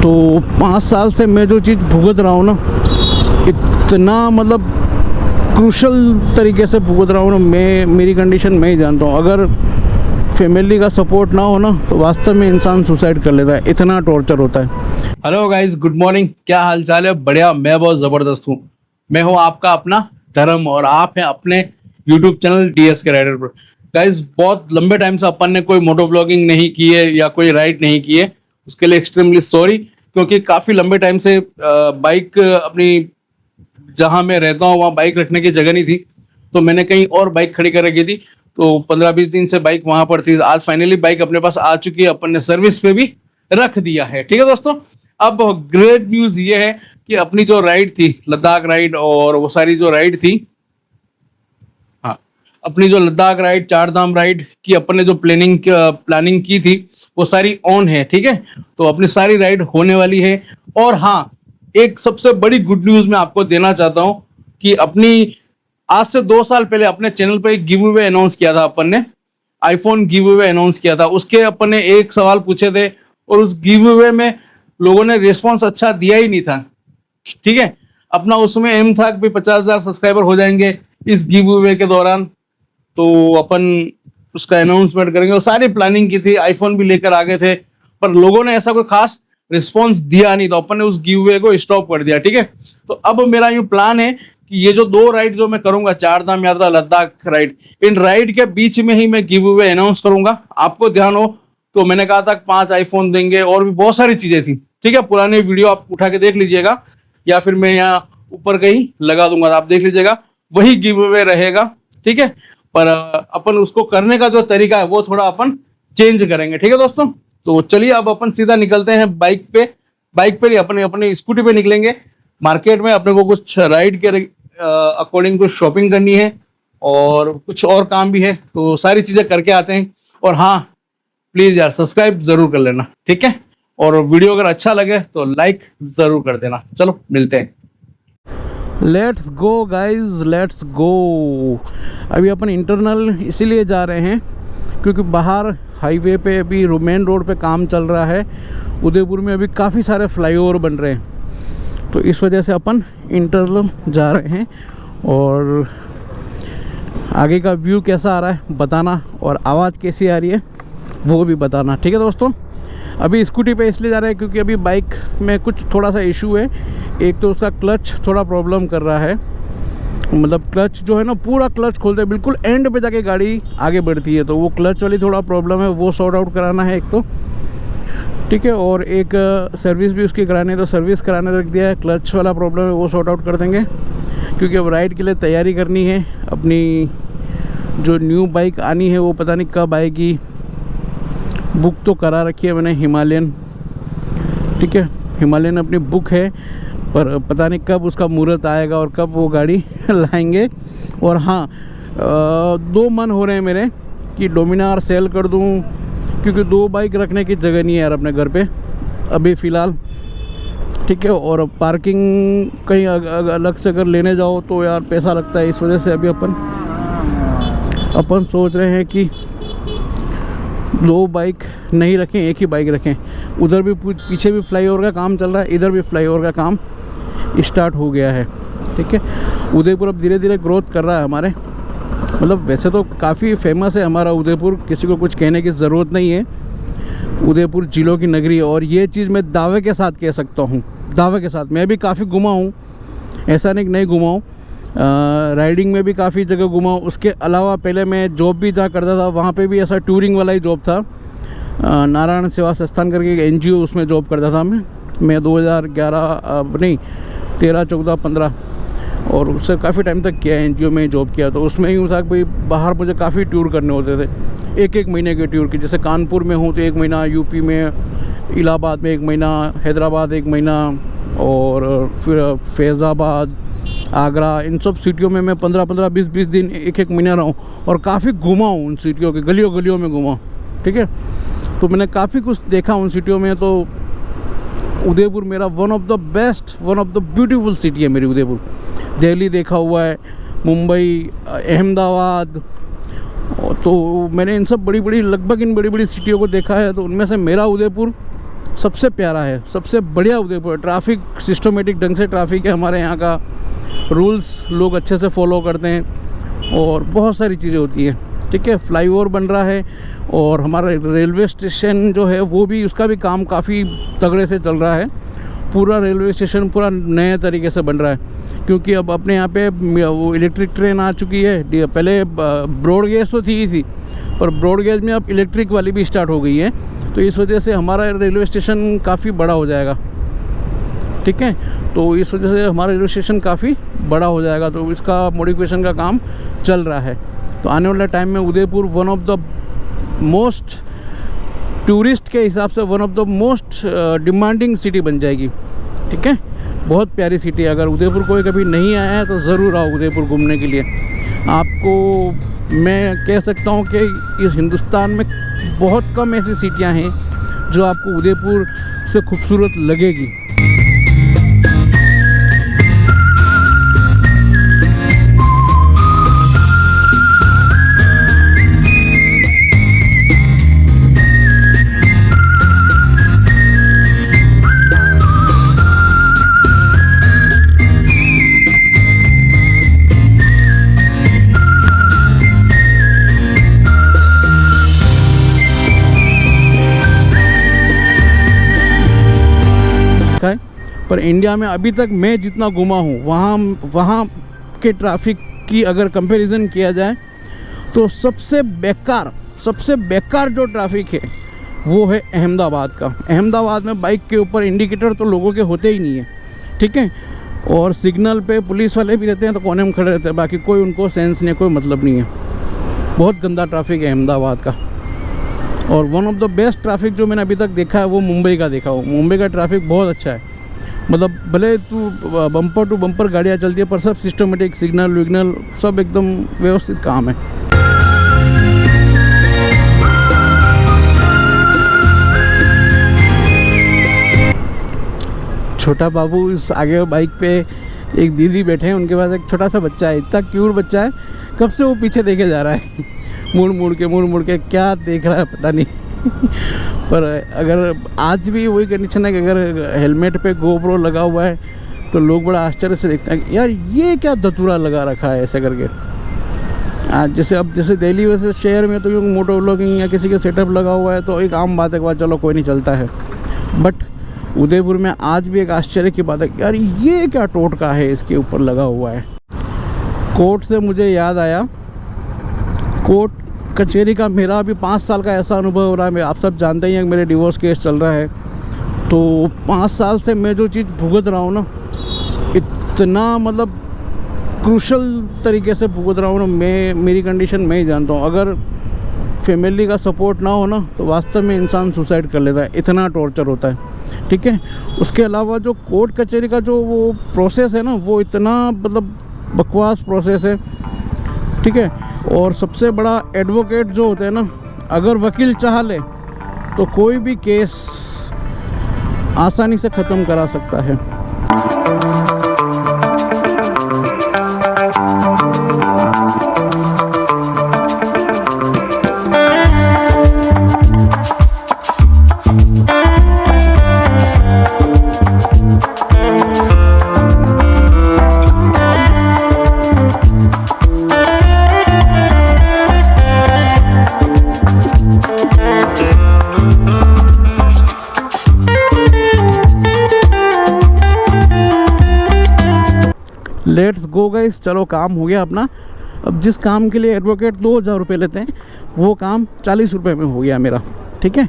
तो 5 साल से मैं जो चीज़ भुगत रहा हूँ ना, इतना मतलब क्रूशल तरीके से भुगत रहा हूँ ना, मेरी कंडीशन मैं ही जानता हूँ। अगर फैमिली का सपोर्ट ना हो ना तो वास्तव में इंसान सुसाइड कर लेता है, इतना टॉर्चर होता है। Hello guys, good morning. क्या हाल चाल है? बढ़िया, मैं बहुत ज़बरदस्त हूँ। मैं हूँ आपका अपना धर्म और आप हैं अपने यूट्यूब चैनल डीएस के राइडर पर। गाइस, बहुत लंबे टाइम से अपन ने कोई मोटो व्लॉगिंग नहीं की है या कोई राइड नहीं की है, उसके लिए एक्सट्रीमली सॉरी। क्योंकि काफ़ी लंबे टाइम से बाइक अपनी जहाँ मैं रहता हूँ वहाँ बाइक रखने की जगह नहीं थी, तो मैंने कहीं और बाइक खड़ी कर रखी थी। तो 15-20 दिन से बाइक वहाँ पर थी। आज फाइनली बाइक अपने पास आ चुकी है, अपन ने सर्विस पे भी रख दिया है। ठीक है दोस्तों, अब ग्रेट न्यूज़ ये है कि अपनी जो राइड थी, लद्दाख राइड और वो सारी जो राइड थी, हाँ, अपनी जो लद्दाख राइड, चार धाम राइड की अपन ने जो प्लानिंग की थी वो सारी ऑन है। ठीक है, तो अपनी सारी राइड होने वाली है। और हाँ, एक सबसे बड़ी गुड न्यूज़ मैं आपको देना चाहता हूँ कि अपनी आज से 2 साल पहले अपने चैनल पर एक गिव अवे अनाउंस किया था। अपन ने आईफोन गिव अवे अनाउंस किया था। उसके अपन ने एक सवाल पूछे थे और उस गिव अवे में लोगों ने रिस्पॉन्स अच्छा दिया ही नहीं था। ठीक है, अपना उसमें एम था कि 50,000 सब्सक्राइबर हो जाएंगे इस गिव अवे के दौरान, तो अपन उसका अनाउंसमेंट करेंगे। और सारी प्लानिंग की थी, आईफोन भी लेकर आ गए थे, पर लोगों ने ऐसा कोई खास रिस्पॉन्स दिया नहीं, तो अपन ने उस गिव अवे को स्टॉप कर दिया। ठीक है, तो अब मेरा यूं प्लान है कि ये जो 2 राइड जो मैं करूंगा, चार धाम यात्रा, लद्दाख राइड, इन राइड के बीच में ही मैं गिव अवे अनाउंस करूंगा। आपको ध्यान हो तो मैंने कहा था 5 आईफोन देंगे और भी बहुत सारी चीजें थी। ठीक है, पुराने वीडियो आप उठा के देख लीजिएगा या फिर मैं यहाँ ऊपर कहीं लगा दूंगा, आप देख लीजिएगा, वही गिव अवे रहेगा। ठीक है, पर अपन उसको करने का जो तरीका है वो थोड़ा अपन चेंज करेंगे। ठीक है दोस्तों, तो चलिए अब अपन सीधा निकलते हैं बाइक पे ही, अपने स्कूटी पे निकलेंगे मार्केट में। अपने को कुछ राइड के अकॉर्डिंग कुछ शॉपिंग करनी है और कुछ और काम भी है, तो सारी चीजें करके आते हैं। और हाँ, प्लीज यार सब्सक्राइब जरूर कर लेना। ठीक है, और वीडियो अगर अच्छा लगे तो लाइक जरूर कर देना। चलो मिलते हैं। Let's go guys, let's go. अभी अपन इंटरनल इसीलिए जा रहे हैं क्योंकि बाहर हाईवे पे अभी मेन रोड पे काम चल रहा है। उदयपुर में अभी काफ़ी सारे फ्लाईओवर बन रहे हैं, तो इस वजह से अपन इंटरनल जा रहे हैं। और आगे का व्यू कैसा आ रहा है बताना, और आवाज़ कैसी आ रही है वो भी बताना। ठीक है दोस्तों, अभी स्कूटी पे इसलिए जा रहे हैं क्योंकि अभी बाइक में कुछ थोड़ा सा इशू है। एक तो उसका क्लच थोड़ा प्रॉब्लम कर रहा है, मतलब क्लच जो है ना, पूरा क्लच खोलते हैं बिल्कुल एंड पे जाके गाड़ी आगे बढ़ती है, तो वो क्लच वाली थोड़ा प्रॉब्लम है, वो सॉर्ट आउट कराना है एक तो। ठीक है, और एक सर्विस भी उसकी करानी है, तो सर्विस कराने रख दिया है। क्लच वाला प्रॉब्लम है वो सॉर्ट आउट कर देंगे क्योंकि अब राइड के लिए तैयारी करनी है। अपनी जो न्यू बाइक आनी है वो पता नहीं कब आएगी, बुक तो करा रखी है मैंने हिमालयन। ठीक है, हिमालयन अपनी बुक है, पर पता नहीं कब उसका मुहूर्त आएगा और कब वो गाड़ी लाएंगे। और हाँ, 2 मन हो रहे हैं मेरे कि डोमिनार सेल कर दूं, क्योंकि 2 बाइक रखने की जगह नहीं है यार अपने घर पे अभी फ़िलहाल। ठीक है, और पार्किंग कहीं अलग से अगर लेने जाओ तो यार पैसा लगता है, इस वजह से अभी अपन सोच रहे हैं कि 2 बाइक नहीं रखें, एक ही बाइक रखें। उधर भी पीछे भी फ्लाईओवर का काम चल रहा है, इधर भी फ्लाईओवर का काम स्टार्ट हो गया है। ठीक है, उदयपुर अब धीरे धीरे ग्रोथ कर रहा है हमारे, मतलब वैसे तो काफ़ी फेमस है हमारा उदयपुर, किसी को कुछ कहने की ज़रूरत नहीं है। उदयपुर जिलों की नगरी है, और ये चीज़ मैं दावे के साथ कह सकता हूँ, दावे के साथ। मैं भी काफ़ी घुमा हूँ, ऐसा नहीं कि नहीं घुमा हूँ, राइडिंग में भी काफ़ी जगह घुमा हूँ। उसके अलावा पहले मैं जॉब भी जहाँ करता था वहाँ पे भी ऐसा टूरिंग वाला ही जॉब था। नारायण सेवा संस्थान करके एक एनजीओ, उसमें जॉब करता था मैं 2013, 14, 15 और उससे काफ़ी टाइम तक किया, एनजीओ में जॉब किया। तो उसमें यूँ था कि भाई बाहर मुझे काफ़ी टूर करने होते थे, एक महीने के टूर की। जैसे कानपुर में हूँ तो 1 महीना, यूपी में इलाहाबाद में 1 महीना, हैदराबाद 1 महीना, और फिर फैज़ाबाद, आगरा, इन सब सिटियों में मैं 15-15, 20-20 दिन, 1 महीना रहा हूँ और काफ़ी घूमा हूँ उन सिटियों के गलियों में घूमा। ठीक है, तो मैंने काफ़ी कुछ देखा उन सिटियों में। तो उदयपुर मेरा one of the best, one of the beautiful city है मेरी उदयपुर। दिल्ली देखा हुआ है, मुंबई, अहमदाबाद, तो मैंने इन सब बड़ी बड़ी सिटियों को देखा है। तो उनमें से मेरा उदयपुर सबसे प्यारा है, सबसे बढ़िया उदयपुर। ट्रैफिक सिस्टमेटिक ढंग से ट्रैफिक है हमारे यहाँ का, रूल्स लोग अच्छे से फॉलो करते हैं और बहुत सारी चीज़ें होती हैं। ठीक है, फ्लाईओवर बन रहा है और हमारा रेलवे स्टेशन जो है वो भी, उसका भी काम काफ़ी तगड़े से चल रहा है। पूरा रेलवे स्टेशन पूरा नए तरीके से बन रहा है, क्योंकि अब अपने यहाँ पे वो इलेक्ट्रिक ट्रेन आ चुकी है। पहले ब्रॉड गेज तो थी ही थी, पर ब्रॉड गेज में अब इलेक्ट्रिक वाली भी स्टार्ट हो गई है, तो इस वजह से हमारा रेलवे स्टेशन काफ़ी बड़ा हो जाएगा। ठीक है, तो इस वजह से हमारा रेलवे स्टेशन काफ़ी बड़ा हो जाएगा, तो इसका मॉडिफिकेशन का काम चल रहा है। तो आने वाले टाइम में Udaipur one of the most, tourist के हिसाब से one of the most demanding city बन जाएगी। ठीक है, बहुत प्यारी सिटी है। अगर उदयपुर कोई कभी नहीं आया है तो ज़रूर आओ उदयपुर घूमने के लिए। आपको मैं कह सकता हूँ कि इस हिंदुस्तान में बहुत कम ऐसी सिटियाँ हैं जो आपको उदयपुर से खूबसूरत लगेगी। पर इंडिया में अभी तक मैं जितना घूमा हूँ, वहाँ के ट्रैफिक की अगर कंपैरिजन किया जाए तो सबसे बेकार जो ट्रैफिक है वो है अहमदाबाद का। अहमदाबाद में बाइक के ऊपर इंडिकेटर तो लोगों के होते ही नहीं है। ठीक है, और सिग्नल पे पुलिस वाले भी रहते हैं तो कोने में खड़े रहते हैं, बाकी कोई उनको सेंस नहीं, कोई मतलब नहीं है। बहुत गंदा ट्रैफिक है अहमदाबाद का। और one of the best traffic जो मैंने अभी तक देखा है वो मुंबई का देखा हूँ। मुंबई का ट्रैफिक बहुत अच्छा है, मतलब भले तू बम्पर टू बम्पर गाड़ियाँ चलती है पर सब सिस्टमेटिक, सिग्नल विग्नल सब एकदम व्यवस्थित काम है। छोटा बाबू इस आगे बाइक पे एक दीदी बैठे हैं, उनके पास एक छोटा सा बच्चा है, इतना क्यूट बच्चा है, कब से वो पीछे देखे जा रहा है मुड़ मुड़ के क्या देख रहा है पता नहीं पर अगर आज भी वही कंडीशन है कि अगर हेलमेट पे गोप्रो लगा हुआ है तो लोग बड़ा आश्चर्य से देखते हैं कि यार ये क्या धतूरा लगा रखा है ऐसे करके। आज जैसे दिल्ली वैसे शहर में तो मोटो व्लॉगिंग या किसी का सेटअप लगा हुआ है तो एक आम बात है कि चलो कोई नहीं चलता है, बट उदयपुर में आज भी एक आश्चर्य की बात है कि यार ये क्या टोटका है इसके ऊपर लगा हुआ है। कोर्ट से मुझे याद आया, कोर्ट कचहरी का मेरा अभी 5 साल का ऐसा अनुभव हो रहा है। आप सब जानते ही हैं कि मेरे डिवोर्स केस चल रहा है, तो 5 साल से मैं जो चीज़ भुगत रहा हूँ ना, इतना मतलब क्रूशल तरीके से भुगत रहा हूँ ना, मेरी कंडीशन मैं ही जानता हूँ। अगर फैमिली का सपोर्ट ना हो ना तो वास्तव में इंसान सुसाइड कर लेता है, इतना टॉर्चर होता है। ठीक है, उसके अलावा जो कोर्ट कचहरी का जो वो प्रोसेस है ना, वो इतना मतलब बकवास प्रोसेस है। ठीक है, और सबसे बड़ा एडवोकेट जो होते हैं ना, अगर वकील चाह ले तो कोई भी केस आसानी से ख़त्म करा सकता है। लेट्स गो गाइस, चलो काम हो गया अपना। अब जिस काम के लिए एडवोकेट 2000 रुपये लेते हैं वो काम 40 रुपये में हो गया मेरा। ठीक है,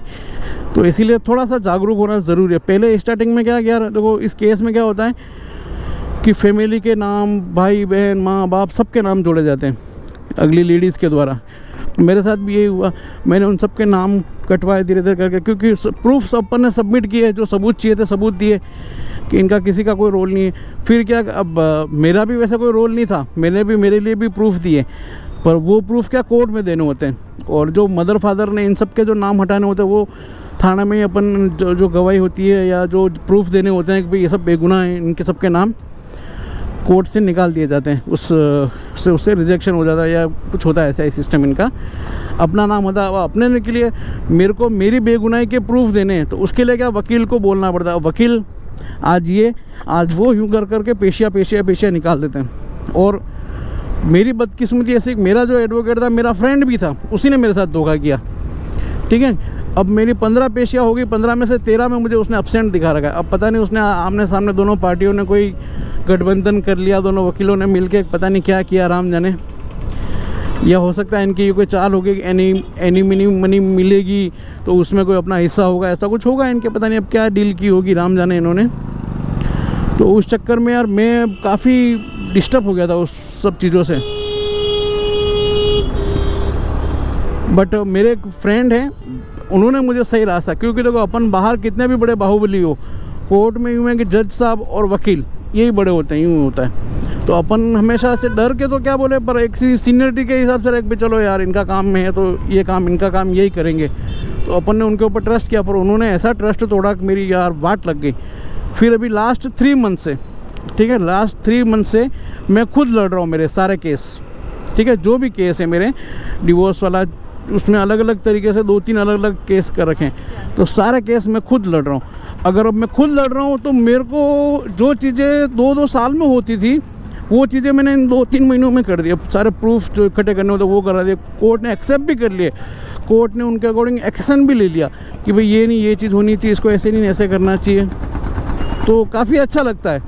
तो इसीलिए थोड़ा सा जागरूक होना ज़रूरी है। पहले स्टार्टिंग में क्या यार देखो, इस केस में क्या होता है कि फैमिली के नाम, भाई बहन, माँ बाप, सबके नाम जोड़े जाते हैं अगली लेडीज़ के द्वारा। मेरे साथ भी यही हुआ, मैंने उन सब के नाम कटवाए धीरे धीरे करके, क्योंकि प्रूफ अपन ने सबमिट किए, जो सबूत चाहिए थे सबूत दिए कि इनका किसी का कोई रोल नहीं है। फिर क्या, अब मेरा भी वैसा कोई रोल नहीं था, मैंने भी मेरे लिए भी प्रूफ दिए, पर वो प्रूफ क्या कोर्ट में देने होते हैं, और जो मदर फादर ने इन सब के जो नाम हटाने होते हैं वो थाना में अपन जो गवाही होती है या जो प्रूफ देने होते हैं कि भाई ये सब बेगुनाह हैं, इनके सबके नाम कोर्ट से निकाल दिए जाते हैं, उससे रिजेक्शन हो जाता है या कुछ होता है, ऐसा ही सिस्टम इनका। अपना नाम होता है। अपने के लिए मेरे को मेरी बेगुनाही के प्रूफ देने हैं, तो उसके लिए क्या वकील को बोलना पड़ता है। वकील आज ये आज वो यूँ कर करके पेशिया निकाल देते हैं। और मेरी बदकिस्मती ऐसी, मेरा जो एडवोकेट था मेरा फ्रेंड भी था, उसी ने मेरे साथ धोखा किया, ठीक है। अब मेरी 15 पेशियाँ हो गई, 15 में से 13 में मुझे उसने एब्सेंट दिखा रखा है। अब पता नहीं उसने आमने सामने दोनों पार्टियों ने कोई गठबंधन कर लिया, दोनों वकीलों ने मिलके पता नहीं क्या किया, राम जाने। या हो सकता है इनकी ये कोई चाल होगी कि एनी मनी मिलेगी तो उसमें कोई अपना हिस्सा होगा, ऐसा कुछ होगा इनके, पता नहीं अब क्या डील की होगी, राम जाने इन्होंने। तो उस चक्कर में यार मैं काफ़ी डिस्टर्ब हो गया था उस सब चीज़ों से। बट मेरे एक फ्रेंड हैं, उन्होंने मुझे सही रास्ता, क्योंकि देखो अपन बाहर कितने भी बड़े बाहुबली हो, कोर्ट में यूँ है कि जज साहब और वकील यही बड़े होते हैं, यूँ होता है। तो अपन हमेशा से डर के तो क्या बोले, पर एक सीनियरिटी के हिसाब से रख भी चलो यार इनका काम में है तो ये काम, इनका काम यही करेंगे, तो अपन ने उनके ऊपर ट्रस्ट किया। पर उन्होंने ऐसा ट्रस्ट तोड़ा कि मेरी यार वाट लग गई। फिर अभी लास्ट 3 मंथ से, ठीक है, लास्ट 3 मंथ से मैं खुद लड़ रहा हूँ मेरे सारे केस, ठीक है। जो भी केस है मेरे डिवोर्स वाला, उसमें अलग अलग तरीके से 2-3 अलग अलग केस कर रखे हैं, तो सारे केस मैं खुद लड़ रहा हूँ। अगर अब मैं खुद लड़ रहा हूँ तो मेरे को जो चीज़ें 2-2 साल में होती थी वो चीज़ें मैंने इन 2-3 महीनों में कर दिया। सारे प्रूफ जो इकट्ठे करने होते वो करा दिए, कोर्ट ने एक्सेप्ट भी कर लिए, कोर्ट ने उनके अकॉर्डिंग एक्शन भी ले लिया कि भाई ये नहीं, ये चीज़ होनी चाहिए, इसको ऐसे नहीं ऐसे करना चाहिए। तो काफ़ी अच्छा लगता है,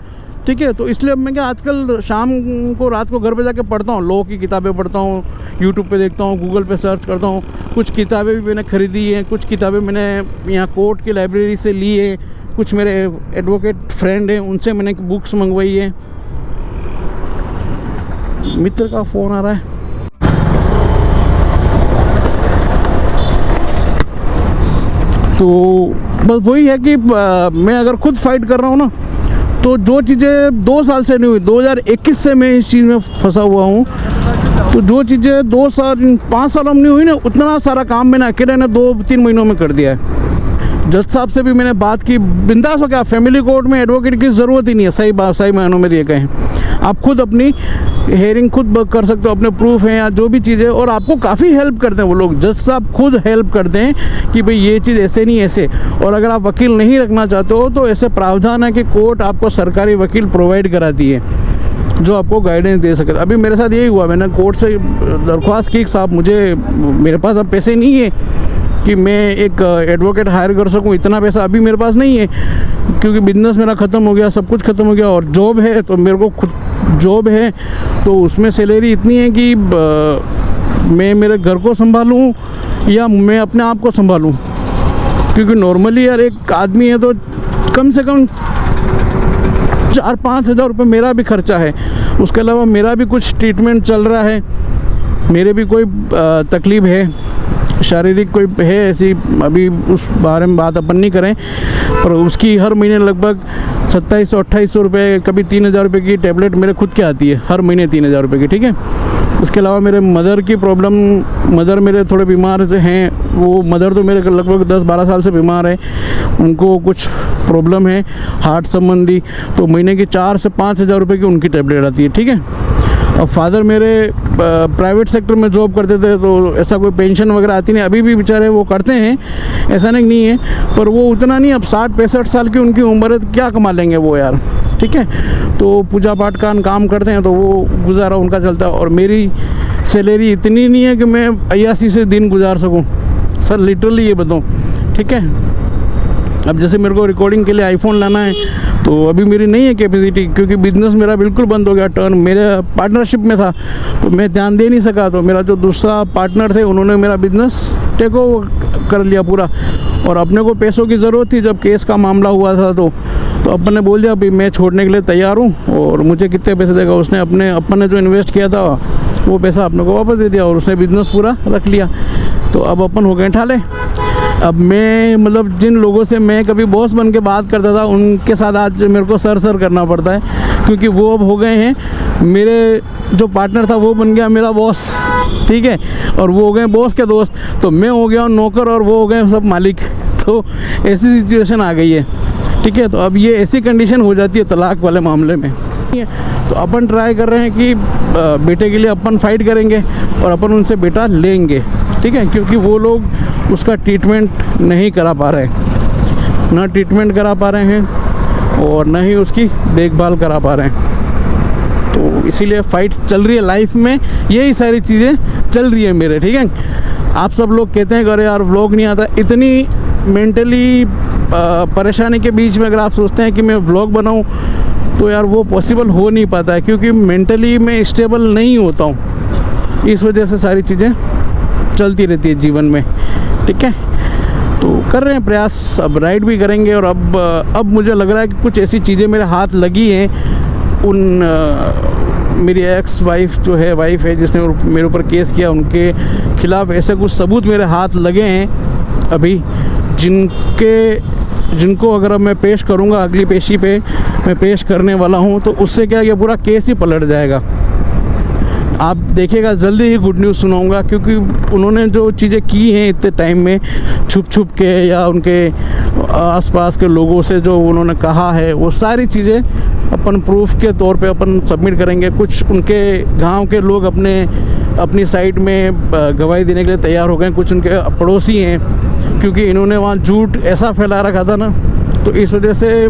ठीक है। तो इसलिए अब मैं क्या आजकल शाम को, रात को घर पे जाके पढ़ता हूँ, लॉ की किताबें पढ़ता हूँ, यूट्यूब पे देखता हूँ, गूगल पे सर्च करता हूँ। कुछ किताबें भी मैंने ख़रीदी हैं, कुछ किताबें मैंने यहाँ कोर्ट की लाइब्रेरी से ली है, कुछ मेरे एडवोकेट फ्रेंड हैं उनसे मैंने बुक्स मंगवाई है। मित्र का फ़ोन आ रहा है। तो बस वही है कि मैं अगर खुद फाइट कर रहा हूँ ना, तो जो चीज़ें 2 साल से नहीं हुई, 2021 से मैं इस चीज़ में फंसा हुआ हूँ, तो जो चीज़ें 2 साल 5 सालों में नहीं हुई ना, उतना सारा काम मैंने अकेले ने 2-3 महीनों में कर दिया है। जज साहब से भी मैंने बात की, बिंदास हो क्या, फैमिली कोर्ट में एडवोकेट की ज़रूरत ही नहीं है, सही मायनों में दिए गए हैं। आप खुद अपनी हेयरिंग खुद कर सकते हो, अपने प्रूफ हैं या जो भी चीज़ें, और आपको काफ़ी हेल्प करते हैं वो लोग, जज साहब खुद हेल्प करते हैं कि भाई ये चीज़ ऐसे नहीं ऐसे। और अगर आप वकील नहीं रखना चाहते हो तो ऐसे प्रावधान है कि कोर्ट आपको सरकारी वकील प्रोवाइड कराती है जो आपको गाइडेंस दे सके। अभी मेरे साथ यही हुआ, मैंने कोर्ट से दरख्वास्त की, साहब मेरे पास अब पैसे नहीं है कि मैं एक एडवोकेट हायर कर सकूं, इतना पैसा अभी मेरे पास नहीं है, क्योंकि बिजनेस मेरा ख़त्म हो गया, सब कुछ ख़त्म हो गया। और जॉब है तो मेरे को खुद जॉब है, तो उसमें सैलरी इतनी है कि मैं मेरे घर को संभालूं या मैं अपने आप को संभालूं, क्योंकि नॉर्मली यार एक आदमी है तो कम से कम 4-5 हज़ार रुपये मेरा भी खर्चा है, उसके अलावा मेरा भी कुछ ट्रीटमेंट चल रहा है, मेरे भी कोई तकलीफ़ है, शारीरिक कोई है ऐसी, अभी उस बारे में बात अपन नहीं करें, पर उसकी हर महीने लगभग 2700-2800 रुपये, कभी 3000 रुपये की टैबलेट मेरे खुद की आती है, हर महीने 3000 रुपये की, ठीक है। उसके अलावा मेरे मदर की प्रॉब्लम, मदर मेरे थोड़े बीमार से हैं, वो मदर तो मेरे लगभग 10-12 साल से बीमार है, उनको कुछ प्रॉब्लम है हार्ट संबंधी, तो महीने की 4 से 5 हज़ार रुपये की उनकी टैबलेट आती है, ठीक है। और फादर मेरे प्राइवेट सेक्टर में जॉब करते थे, तो ऐसा कोई पेंशन वगैरह आती नहीं, अभी भी बेचारे वो करते हैं, ऐसा नहीं है, पर वो उतना नहीं, अब 60-65 साल की उनकी उम्र है, तो क्या कमा लेंगे वो यार, ठीक है। तो पूजा पाठ का काम करते हैं, तो वो गुजारा उनका चलता है, और मेरी सैलरी इतनी नहीं है कि मैं अय्यासी से दिन गुजार सकूं, सर लिटरली ये बताऊं, ठीक है। अब जैसे मेरे को रिकॉर्डिंग के लिए आईफोन लाना है, तो अभी मेरी नहीं है कैपेसिटी, क्योंकि बिज़नेस मेरा बिल्कुल बंद हो गया, टर्न मेरे पार्टनरशिप में था तो मैं ध्यान दे नहीं सका, तो मेरा जो दूसरा पार्टनर थे उन्होंने मेरा बिज़नेस टेक ओवर कर लिया पूरा, और अपने को पैसों की ज़रूरत थी जब केस का मामला हुआ था, तो अपन ने बोल दिया भाई मैं छोड़ने के लिए तैयार हूँ, और मुझे कितने पैसे देगा, उसने अपन ने जो इन्वेस्ट किया था वो पैसा अपने को वापस दे दिया, और उसने बिज़नेस पूरा रख लिया। तो अब अपन हो गए ठाले। अब मैं मतलब जिन लोगों से मैं कभी बॉस बन के बात करता था, उनके साथ आज मेरे को सर करना पड़ता है, क्योंकि वो अब हो गए हैं, मेरे जो पार्टनर था वो बन गया मेरा बॉस, ठीक है, और वो हो गए बॉस के दोस्त, तो मैं हो गया नौकर और वो हो गए सब मालिक। तो ऐसी सिचुएशन आ गई है, ठीक है। तो अब ये ऐसी कंडीशन हो जाती है तलाक वाले मामले में। तो अपन ट्राई कर रहे हैं कि बेटे के लिए अपन फाइट करेंगे और अपन उनसे बेटा लेंगे, ठीक है, क्योंकि वो लोग उसका ट्रीटमेंट नहीं करा पा रहे हैं, ना ट्रीटमेंट करा पा रहे हैं और ना ही उसकी देखभाल करा पा रहे हैं। तो इसीलिए फ़ाइट चल रही है लाइफ में, यही सारी चीज़ें चल रही है मेरे, ठीक है। आप सब लोग कहते हैं कि अरे यार व्लॉग नहीं आता, इतनी मेंटली परेशानी के बीच में अगर आप सोचते हैं कि मैं व्लॉग बनाऊं तो यार वो पॉसिबल हो नहीं पाता है, क्योंकि मेंटली मैं स्टेबल नहीं होता हूं। इस वजह से सारी चीज़ें चलती रहती है जीवन में, ठीक है। तो कर रहे हैं प्रयास, अब राइड भी करेंगे। और अब मुझे लग रहा है कि कुछ ऐसी चीज़ें मेरे हाथ लगी हैं, मेरी एक्स वाइफ जो है, वाइफ है जिसने मेरे ऊपर केस किया, उनके खिलाफ़ ऐसे कुछ सबूत मेरे हाथ लगे हैं अभी, जिनको अगर अब मैं पेश करूंगा, अगली पेशी पे मैं पेश करने वाला हूं, तो उससे क्या ये पूरा केस ही पलट जाएगा। आप देखिएगा जल्दी ही गुड न्यूज़ सुनाऊंगा, क्योंकि उन्होंने जो चीज़ें की हैं इतने टाइम में छुप के, या उनके आसपास के लोगों से जो उन्होंने कहा है, वो सारी चीज़ें अपन प्रूफ के तौर पे अपन सबमिट करेंगे। कुछ उनके गांव के लोग अपनी साइड में गवाही देने के लिए तैयार हो गए, कुछ उनके पड़ोसी हैं, क्योंकि इन्होंने वहाँ झूठ ऐसा फैला रखा था ना, तो इस वजह से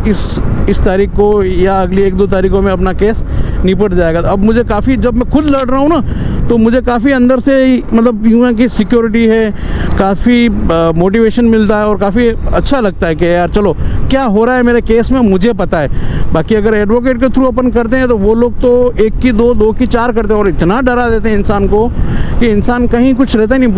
इस तारीख को या अगली 1-2 तारीखों में अपना केस निपट जाएगा। अब मुझे काफ़ी, जब मैं खुद लड़ रहा हूँ ना, तो मुझे काफ़ी अंदर से मतलब यूँ है कि सिक्योरिटी है, काफ़ी मोटिवेशन मिलता है और काफ़ी अच्छा लगता है कि यार चलो क्या हो रहा है मेरे केस में मुझे पता है। बाकी अगर एडवोकेट के थ्रू अपन करते हैं तो वो लोग तो 1 की 2, 2 की 4 करते हैं और इतना डरा देते हैं इंसान को कि इंसान कहीं कुछ रहता ही नहीं।